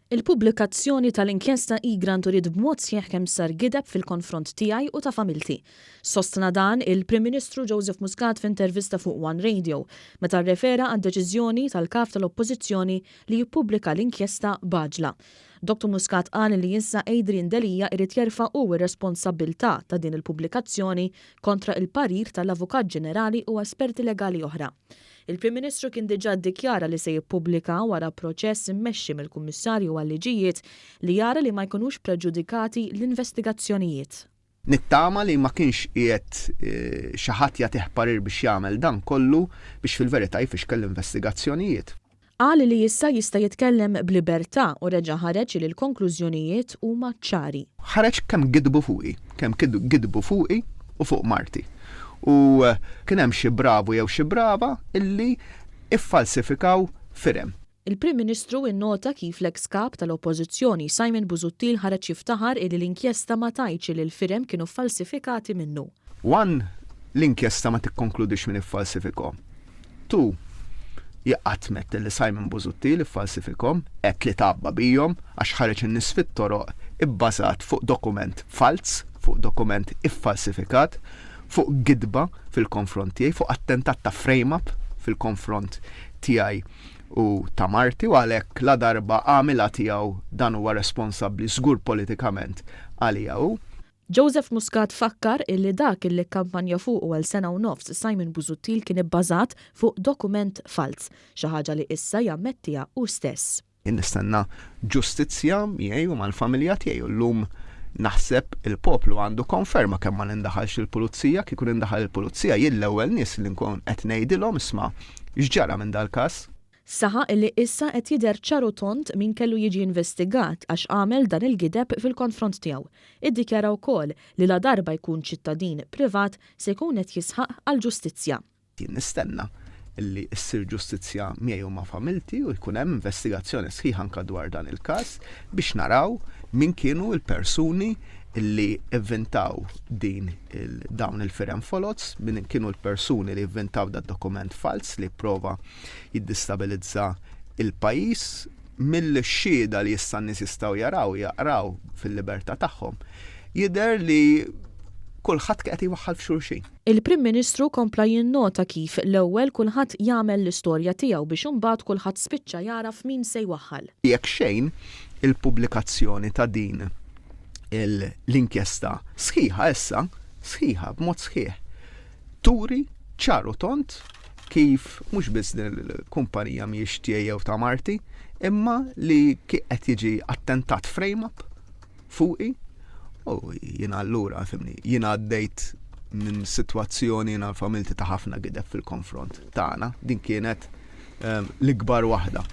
Il-pubblikazzjoni tal-inkjesta Egrant uriet b'mod sħiħ kemm sar gideb fil-konfront tiegħi u ta' familti. Sostna dan il-Prim Ministru Joseph Muscat f'intervista fuq One Radio meta rrefera għad-deċiżjoni tal-Kap tal-Oppożizzjoni li jippubblika l-inkjesta b'għaġla. Dr. Muscat qal li issa Adrian Delia jrid jerfa' r-responsabbiltà ta' din il-pubblikazzjoni kontra il-parir tal-Avukat Ġenerali u esperti legali oħra. Il-Prim Ministru kien diġà ddikjara li se jippubblika wara proċess immexxi mill-Kummissarju għal-Liġijiet li jara li ma jkunux preġudikati l-investigazzjonijiet. Nittama li ma kienx qiegħed xi ħadd jagħtih parir biex jagħmel dan kollu biex fil-verità jfixkel l-investigazzjonijiet. Qal li issa jista' jitkellem b'libertà u reġa' ħareġ li l-konklużjonijiet huma ċari. Ħareġ kemm gidbu fuqi, kemm gidbu fuqi u fuq Marti. U kien hemm xi bravu jew xi brava illi iffalsifikaw firem. Il-Prim Ministru innota kif l-ex-kap tal-Oppożizzjoni Simon Busuttil ħareġ jiftaħar li l-inkjesta ma tajtx li l-firem kienu falsifikati minnu. L-inkjesta ma tikkonkludix min iffalsifikhom. Tu jaqatmet li Simon Busuttil iffalsifikhom qed li tabba bihom għax ħareġ in-nies fit-toroq ibbażat fuq dokument fals, fuq dokument iffalsifikat, fuq gidba fil-konfront tiegħi, fuq attentat ta' frame-up fil-konfront tiegħi u ta' Marti u għalhekk la darba għamilha tiegħu dan huwa responsabbli żgur politikament għalija hu. Joseph Muscat fakkar illi dak illi kampanja fuq għal sena u nofs Simon Busuttil kien ibbażat fuq dokument fals, xi ħaġa li issa jammettija hu stess. Nistenna ġustizzja miegħi u mal-familja tiegħi llum naħseb il-poplu għandu konferma kemm ma nindaħalx il-pulizija, kieku nindaħal il-pulizija jien l-ewwel nies li nkun qed ngħidilhom isma' x'ġara minn dal-każ. Saħaq illi issa qed jidher ċaru tont min kellu jiġi investigat għax għamel dan il-gideb fil-konfront tiegħu. Iddikjara wkoll li la darba jkun ċittadin privat se jkun qed jisħaq għall-ġustizzja. Jien nistenna illi ssir ġustizzja miegħi u ma' familti u jkun hemm investigazzjoni sħiħa anke dwar dan il-każ biex naraw min kienu l-persuni illi inventaw dawn il-firem folots, min kienu l-persuni li inventaw da dokument fals li prova jiddistabilizza il-pajjiż mill-xhieda li issa n-nies jistgħu jaqraw fil-libertà tagħhom. Jidher li kulħadd qed iwaħħal f'xulxin. Il-Prim Ministru kompla jinnota kif l-ewwel kulħadd jagħmel l-istorja tiegħu biex imbagħad kulħadd spiċċa jaraf min se jwaħħal. Jekk xejn il-pubblikazzjoni ta' din l-inkjesta sħiħa issa, sħiħa b'mod sħiħ. Turi ċaru tont kif mhux biss il-kumpanija mhijiex tiegħi jew ta' Marti, imma li qed jiġi attentat frame-up fuqi. Jiena allura fimni, jiena għaddejt minn sitwazzjoni jiena familti ta' ħafna gideb fil-konfront tagħna, din kienet l-ikbar waħda.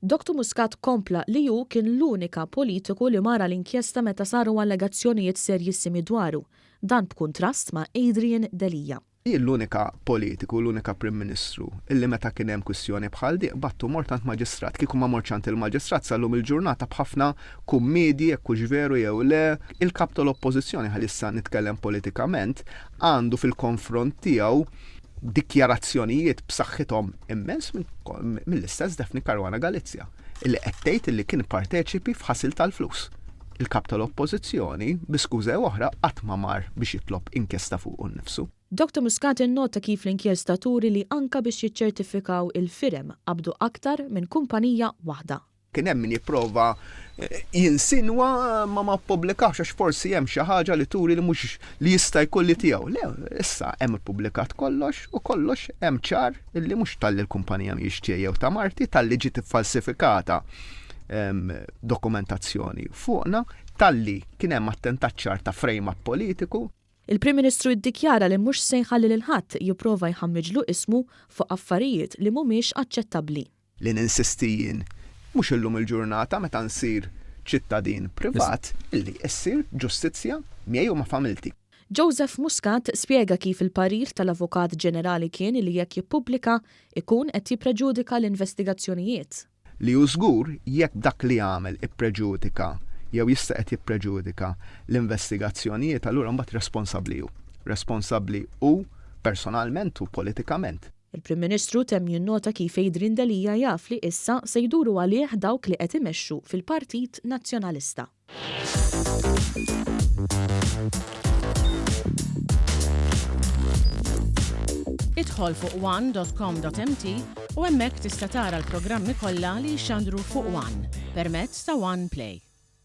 Dr. Muscat kompla li hu kien l-unika politiku li mara l-inkjesta meta saru allegazzjonijiet serjissimi dwaru, dan b'kuntrast ma' Adrian Delia. L-unika politiku, l-unika Prim Ministru, illi meta kien hemm kwistjoni bħal dik battu mortant maġistrat, kieku ma morċant il-maġistrat sallum il-ġurnata b'ħafna kummedji jekk hux veru jew le, il-Kap tal-Oppożizzjoni ħalissa nitkellem politikament għandu fil-konfront tiegħu dikjarazzjonijiet b'saħħithom immens mill-istess Defni Caruana Galizja, illi qed tgħid illi kien parteċipi f'ħasil tal-flus. Il-Kap tal-Oppożizzjoni b'iskuża oħra qatt ma mar biex jitlob inkjesta fuq nnifsu. Dr. Muscat innota kif l-inkjesta turi li anka biex jiċċertifikaw il-firem qabdu aktar minn kumpanija waħda. Kien hemm min jipprova jinsinwa ma ppubblikax għax forsi hemm xi ħaġa li turi li mhux li jista' jkun li tiegħu. Le, issa hemm ippubblikat kollox u kollox hemm ċar illi mhux tal-kumpanija mhijiex tiegħi jew ta' Marti tal-li ġiet iffalsifikata dokumentazzjoni fuqna tal-li kien hemm attentat ċar ta' frame-up politiku. Il-Prim Ministru ddikjara li mhux se jħalli lil ħadd jipprova jħammiġlu ismu fuq affarijiet li mhumiex aċċettabbli. Li ninsisti jien mhux illum il-ġurnata meta nsir ċittadin privat illi ssir ġustizzja miegħi u ma' familti. Joseph Muscat spjega kif il-parir tal-Avukat Ġenerali kien li jekk jippubblika ikun qed jippreġudika l-investigazzjonijiet. Li hu żgur jekk dak li għamel ippreġudika jew jista' qed jippreġudika l-investigazzjonijiet allura mbagħad responsabbli hu personalment u politikament. Il-Prim Ministru temm jinnota kif Adrian Delia jaf li issa se jduru għalih dawk li qed imexxu fil-Partit Nazzjonalista. Idħol fuq one.com.mt u hemmhekk tista' tara l-programmi kollha li jxandru fuq One permezz ta' One Play.